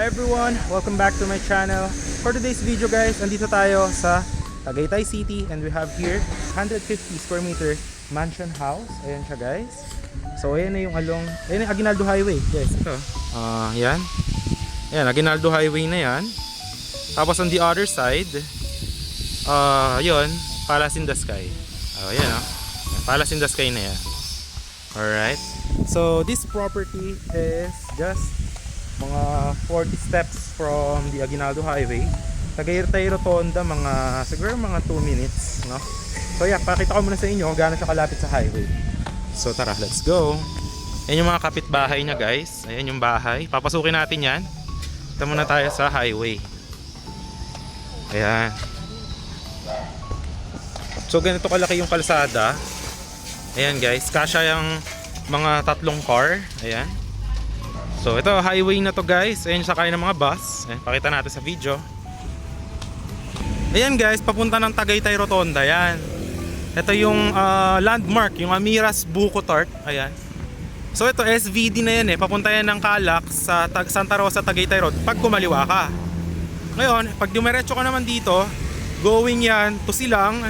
Hi everyone! Welcome back to my channel. For today's video guys, andito tayo sa Tagaytay City and we have here 150 square meter mansion house. Ayan siya guys. So ayan na yung ayan yung Aguinaldo Highway. Yes, ito. Yan. Ayan, Aguinaldo Highway na yan. Tapos on the other side, yun, Palace in the Sky. Ayan Palace in the Sky na yan. Alright. So this property is just mga 40 steps from the Aguinaldo Highway. Tagaytay Rotonda, siguro mga 2 minutes, no? So yeah, pakita ko muna sa inyo kung gaano siya kalapit sa highway. So tara, let's go. Ayan yung mga kapitbahay niya guys. Ayan yung bahay. Papasukin natin yan. Ito muna tayo sa highway. Ayan. So ganito kalaki yung kalsada. Ayan guys, kasya yung mga 3 car. Ayan. So ito highway na to guys. Ayan sakay ng mga bus. Ayan, pakita natin sa video. Ayan guys, papunta ng Tagaytay Rotonda yan. Ito yung landmark, yung Amiras Buko Tart. Ayan. So ito SVD na yan papunta yan ng Calac sa Santa Rosa Tagaytay Road pag kumaliwa ka. Ngayon, pag dumiretso ka naman dito, going yan to Silang,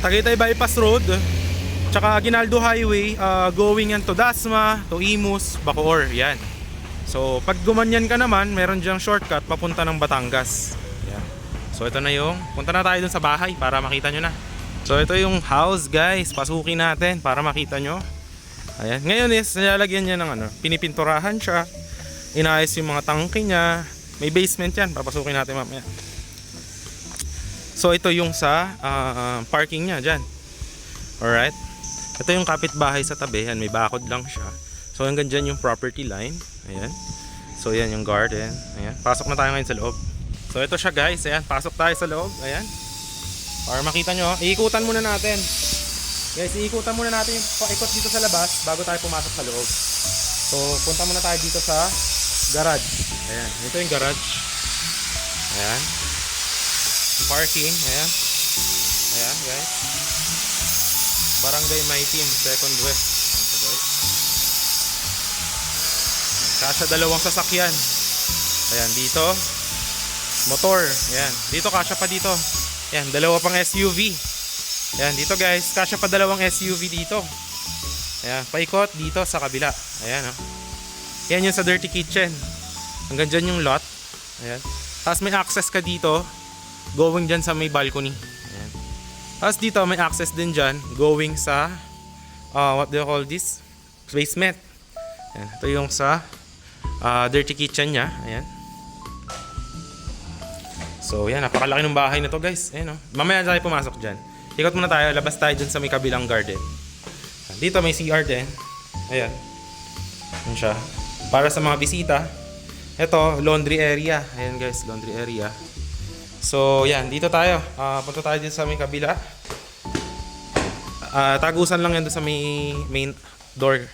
Tagaytay Bypass Road, tsaka Aguinaldo Highway, going yan to Dasma, to Imus, Bacoor. Yan. So pag gumanyan ka naman, meron diyang shortcut papunta ng Batangas. Yan. So ito na yung, punta na tayo dun sa bahay para makita nyo na. So ito yung house guys, pasukin natin para makita nyo. Ayan. Ngayon is nilalagyan niya ng pinipinturahan siya. Inayos yung mga tangke niya. May basement yan, papasukin natin mamaya. So ito yung sa parking niya dyan. Alright. Ito yung kapitbahay sa tabi. Yan, may bakod lang siya. So hanggang dyan yung property line. Ayan. So yan yung garden. Ayan. Pasok na tayo ngayon sa loob. So ito siya guys. Ayan. Pasok tayo sa loob. Ayan. Para makita nyo. Iikutan muna natin. Guys, iikutan muna natin yung paikot dito sa labas bago tayo pumasok sa loob. So punta muna tayo dito sa garage. Ayan. Ito yung garage. Ayan. Parking. Ayan. Ayan guys. Barangay Maitim, Second West. Ayan guys. Kasya 2 sasakyan. Ayan, dito motor. Ayan, dito kasya pa dito. Ayan, 2 pang SUV. Ayan, dito guys, kasya pa 2 SUV dito. Ayan, paikot dito sa kabila. Ayan Ayan yung sa dirty kitchen. Hanggang dyan yung lot. Ayan. Tapos may access ka dito going dyan sa may balcony. Ayan. Tapos dito may access din dyan going sa what do you call this? Basement. Ayan, ito yung sa dirty kitchen nya. Ayan. So yan, napakalaki ng bahay na to guys. Ayan mamaya tayo pumasok dyan. Ikot muna tayo, labas tayo dyan sa may kabilang garden. Dito may CR din. Ayan. Yan siya. Para sa mga bisita. Ito, laundry area. Ayan guys, laundry area. So yan, dito tayo. Punta tayo dito sa may kabila. Tagusan lang yan doon sa may main door.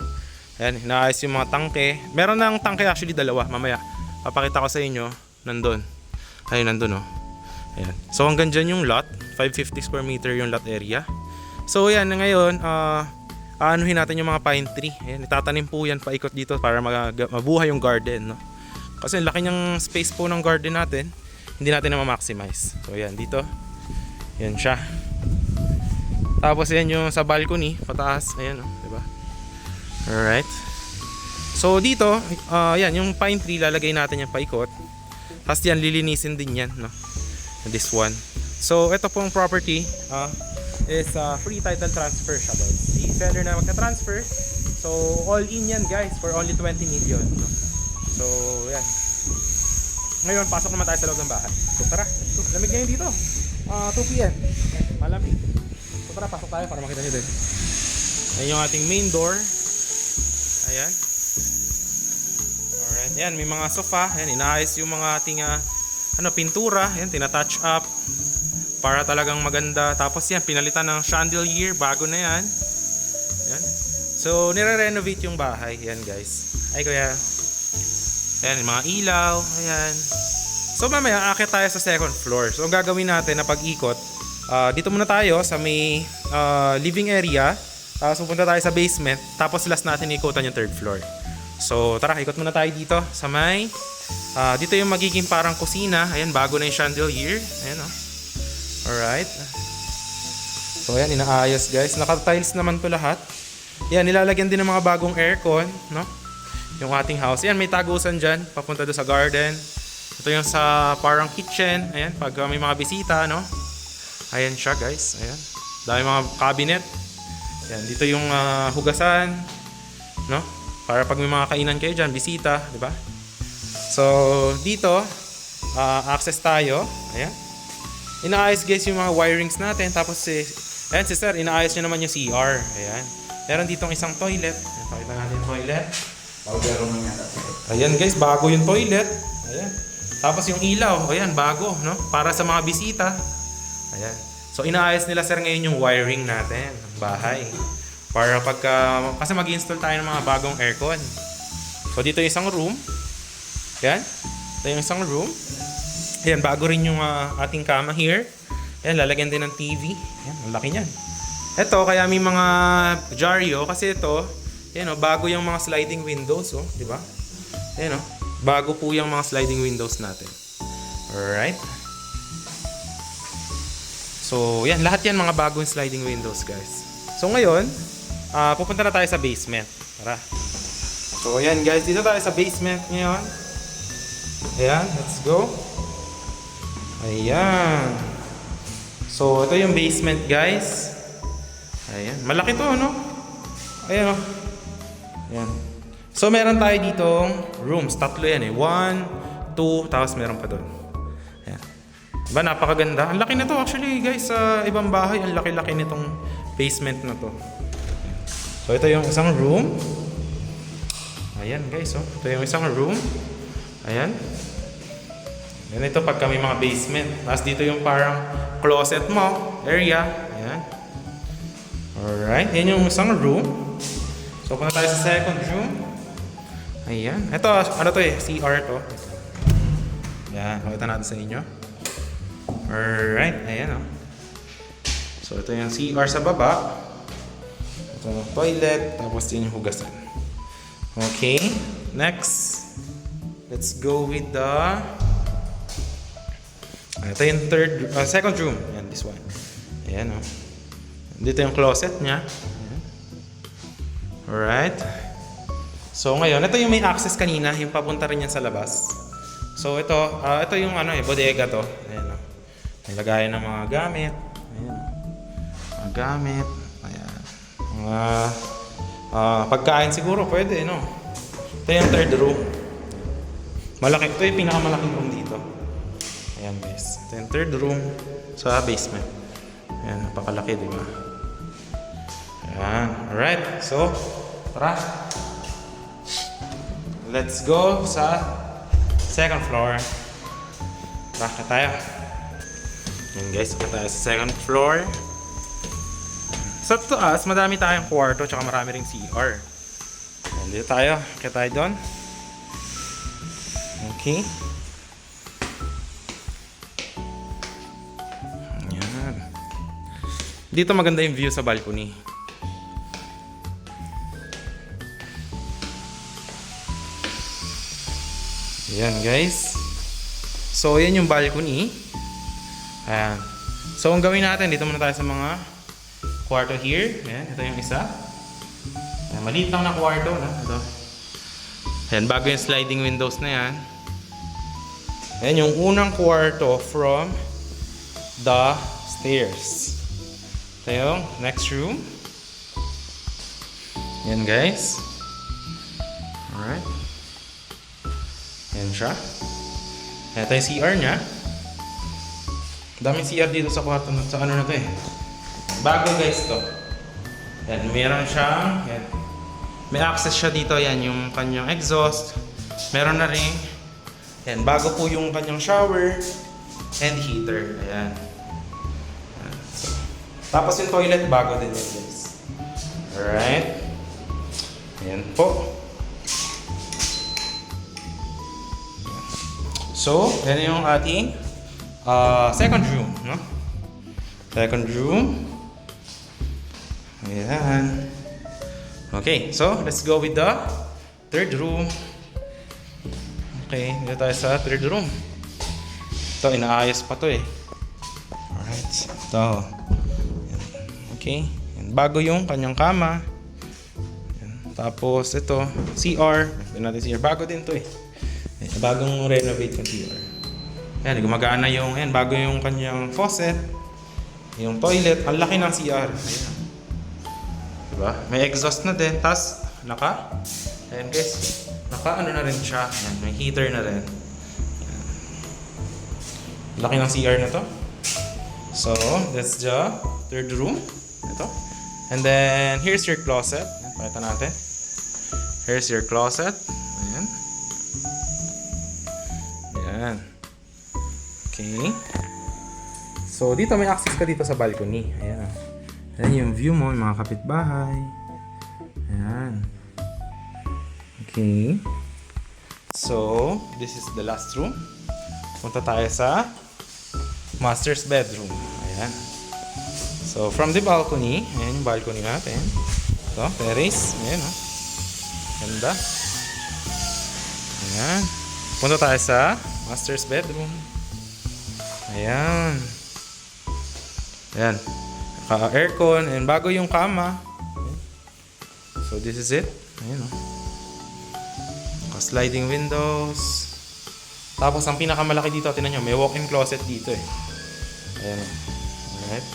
Ayan, inaayos yung mga tangke. Meron ng tangke actually 2. Mamaya, papakita ko sa inyo. Nandun. Ayun, nandun Ayan. So hanggang dyan yung lot. 550 square meter yung lot area. So yan, ngayon, aanuhin natin yung mga pine tree. Ayan, itatanim po yan paikot dito para mabuhay yung garden. No? Kasi laki niyang space po ng garden natin. Hindi natin na ma-maximize. So yan, dito. Yan siya. Tapos yan yung sa balcony, pataas. Ayan diba? Alright. So dito, yan, yung pine tree, lalagay natin yung paikot. Tapos yan, lilinisin din yan, no? This one. So ito pong property is free title transfer siya guys. The seller na magka-transfer. So all in yan guys for only 20 million, no? So yan. Ngayon, pasok naman tayo sa loob ng bahay. So tara, let's go. Lamig ngayon dito. 2 PM. Malamig. So tara, pasok tayo para makita nyo din. Ayan yung ating main door. Ayan. Alright. Ayan, may mga sofa. Ayan, inaayos yung mga ating pintura. Ayan, tinatouch up para talagang maganda. Tapos yan, pinalitan ng chandelier. Bago na yan. Ayan. So, nire-renovate yung bahay. Ayan guys. Ay kuya. Ayan, mga ilaw. Ayan. So mamaya, akit tayo sa second floor. So ang gagawin natin na pag-ikot, dito muna tayo sa may living area. Tapos pupunta tayo sa basement. Tapos last natin ikutan yung third floor. So tara, ikot muna tayo dito sa may dito yung magiging parang kusina. Ayan, bago na yung chandelier. Ayan, oh. Alright. So ayan, inaayos guys. Naka-tiles naman to lahat. Ayan, nilalagyan din ng mga bagong aircon, no? Yung ating house. Ayan, may tagusan dyan, papunta doon sa garden. Ito yung sa parang kitchen. Ayan, pag may mga bisita, no? Ayan siya guys. Ayan. Dami mga cabinet. Ayan, dito yung hugasan, no? Para pag may mga kainan kayo dyan, bisita, di ba? So, dito, access tayo. Ayan. Inaayos guys yung mga wirings natin. Tapos ayan, si sir, inaayos nyo naman yung CR. Ayan. Meron ditong isang toilet. Ayan, pakita natin yung toilet. Ayan guys, bago yung toilet. Ayan. Tapos yung ilaw, ayan, bago, no? Para sa mga bisita. Ayan. So, inaayos nila sir ngayon yung wiring natin ng bahay. Para pagka, kasi mag-install tayo ng mga bagong aircon. So, dito yung isang room. Ayan. Ito yung isang room. Ayan, bago rin yung ating kama here. Ayan, lalagyan din ng TV. Ayan, ang laki niyan. Ito, kaya may mga Jario. Kasi ito, ayan, bago yung mga sliding windows. Oh, di ba? Ayan, bago po yung mga sliding windows natin. Alright. So, yan. Lahat yan mga bagong sliding windows, guys. So, ngayon, pupunta na tayo sa basement. Tara. So, ayan, guys. Dito tayo sa basement ngayon. Ayan, let's go. Ayan. So, ito yung basement, guys. Ayan. Malaki to, no? Ayan, oh. Ayan. So, meron tayo ditong rooms. Tatlo yan, eh. 1, 2, tapos meron pa doon. Ayan. Diba, napakaganda. Ang laki na to, actually, guys. Sa ibang bahay, ang laki-laki nitong basement na to. So, ito yung isang room. Ayan, guys, oh. Ito yung isang room. Ayan. Yan ito pagka may mga basement. Tapos dito yung parang closet mo, area. Ayan. Alright. Yan yung isang room. So, punta tayo sa second room. Ayan. Ito, ano to eh? CR to. Ayan. Makita natin sa inyo. Alright. Ayan, oh. So, ito yung CR sa baba. Ito yung toilet. Tapos yun yung hugasan. Okay. Next. Let's go with the... ito yung second room. Ayan, this one. Ayan, oh. Dito yung closet niya. Ayan. Alright. So, ngayon, ito yung may access kanina. Yung papunta rin yan sa labas. So, ito yung bodega to. Ayan, oh. May lagayan ng mga gamit. Ayan. Mga gamit. Ayan. Mga pagkain siguro, pwede, no? Ito yung third room. Malaki. Ito yung pinakamalaking room dito. Ayan guys. Ito yung third room sa basement. Ayan, napakalaki, di ba? Ayan. Alright. So, tara. Let's go sa second floor. Tara, tayo. Ayan guys, tayo sa second floor. Sa taas, madami tayong kwarto tsaka marami ring CR. Ayan, dito tayo. Kaya tayo doon. Okay. Dito maganda yung view sa balcony. Ayan guys. So yan yung balcony. Ayan. So ang gawin natin, dito muna tayo sa mga kwarto here. Ayan, ito yung isa. Ayan, maliit lang na kwarto. No? Ito. Ayan, bago yung sliding windows na yan. Ayan yung unang kwarto from the stairs. Ito yung next room. Yan guys. Alright. Yan siya. Ito yung CR niya. Daming CR dito sa kwarto na, sa ano na to eh. Bago guys to. Yan, meron siyang, yan. May access siya dito, yan yung kanyang exhaust. Meron na rin. Yan, bago po yung kanyang shower and heater. Ayan. Tapos yung toilet, bago din yun guys. Alright. Ayan po. So, yan yung ating second room, no? Second room. Ayan. Okay, so let's go with the third room. Okay, dito tayo sa third room. Ito, inaayos pa to eh. Alright, ito. Okay, bago yung kanyang kama. Tapos ito, CR. Tignan natin CR. Bago din to eh. Bagong renovate yung CR. Ayan, gumagana yung, ayan, bago yung kanyang faucet. Yung toilet, ang laki ng CR. Ayan. Diba? May exhaust na din. Tapos, ayan guys, ano na rin siya. Ayan, may heater na rin. Ayan. Laki ng CR na to. So, that's the third room. Ito. And then, here's your closet. Ayan, pakita natin. Here's your closet. Ayan. Ayan. Okay. So, dito may access ka dito sa balcony. Ayan. Ayan yung view mo, yung mga kapitbahay. Ayan. Okay. So, this is the last room. Punta tayo sa master's bedroom. Ayan. So, from the balcony, ayan yung balcony natin. Ito, terrace. Ayan, oh. Ganda. Ayan. Punta tayo sa master's bedroom. Ayan. Ayan. Aircon. And bago yung kama. Ayan. So, this is it. Ayan, oh. Sliding windows. Tapos, ang pinakamalaki dito, tinan nyo, may walk-in closet dito eh. Ayan, oh. Alright.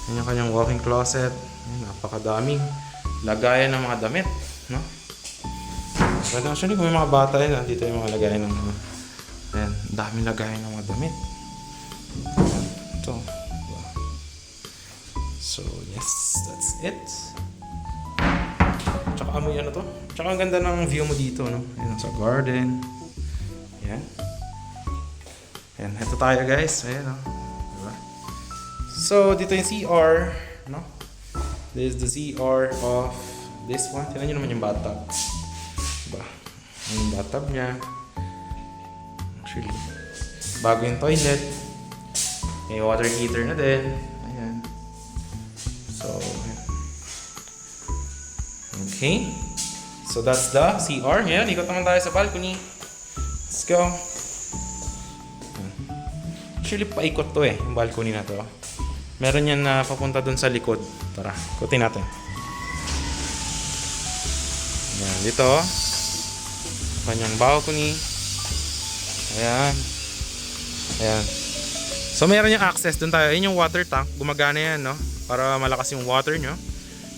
Ayan yung kanyang walk-in closet. Ayan, napakadaming lagayan ng mga damit, no? Well, actually, kung may mga bata yun, dito yung mga lagayan ng mga, ayan, daming lagayan ng mga damit. Ayan, ito. So, yes, that's it. Tsaka amoy ano to. Tsaka ang ganda ng view mo dito, no? Ayan, sa garden. Ayan. Ayan, ito tayo guys. Ayan, no? Diba? So, dito yung CR, no? This is the CR of this one. Tingnan nyo naman yung bathtub. Diba? Yung bathtub niya. Actually, bago yung toilet. May water heater na din. Ayan. So, okay. So, that's the CR. Ngayon, ikot naman tayo sa balcony. Let's go. Actually, paikot to eh, yung balcony na to. Meron yan na papunta dun sa likod. Tara, ikutin natin. Ayan, dito. Kanyang balcony. Ayan. Ayan. So, meron yung access dun tayo. Ayan yung water tank. Gumagana yan, no? Para malakas yung water nyo.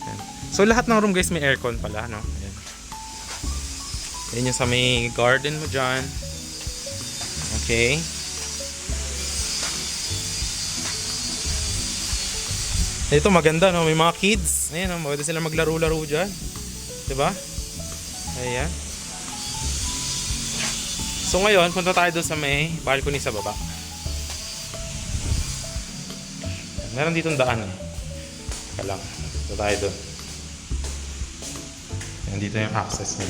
Ayan. So, lahat ng room guys may aircon pala, no? Ayan. Ayan yung sa may garden mo dyan. Okay. Ito maganda, no? May mga kids. Ayan, no? Pwede sila maglaro-laro dyan. Diba? Ayan. So ngayon, punta tayo doon sa may balcony sa baba. Meron ditong daan eh. Teka lang. Punta tayo doon. Ayan, dito yung access niya.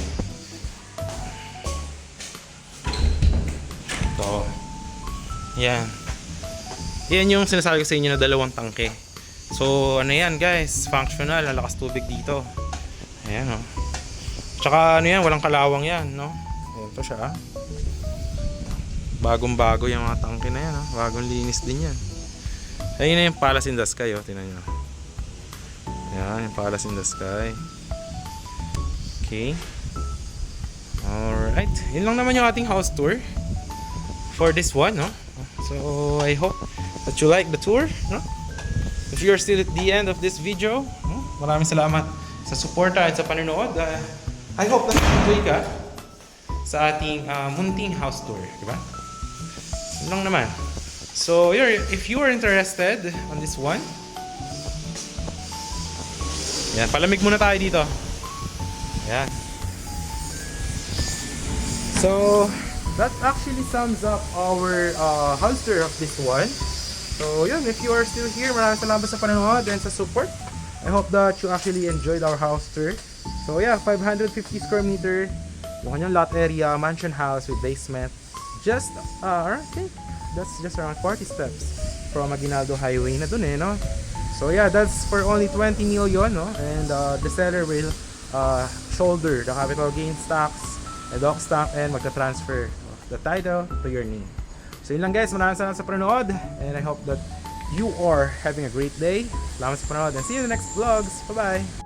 Ito. Ayan. Yan yung sinasabi ko sa inyo na dalawang tangke. So, ano yan guys? Functional. Lalakas tubig dito. Ayan, o. Tsaka, ano yan? Walang kalawang yan, no? Ayan to siya, ah. Bagong-bago yung mga tangke na yan, ah. Bagong linis din yan. Ayun na yung Palace in the Sky, oh. Tingnan nyo. Ayan, yung Palace in the Sky. Okay. Alright. Yun lang naman yung ating house tour for this one, no? So, I hope that you like the tour, no? If you're still at the end of this video, no? Maraming salamat sa suporta at sa panonood. I hope that enjoy ka sa ating munting house tour, di ba? Yun lang naman. So, if you are interested on this one, yan, palamig muna tayo dito. Yan. So, that actually sums up our house tour of this one. So, yun, if you are still here, maraming salamat sa panonood and sa support. I hope that you actually enjoyed our house tour. So, yeah, 550 square meter. Yung kanyang lot area, mansion house with basement. Just, I think, that's just around 40 steps from Aguinaldo Highway na dun eh, no? So, yeah, that's for only 20 million, no? And the seller will shoulder the capital gain stocks, the doc stock, and magta-transfer of the title to your name. So yun lang guys, maraming salamat sa panonood, and I hope that you are having a great day. Salamat sa panonood, and see you in the next vlogs. Bye bye!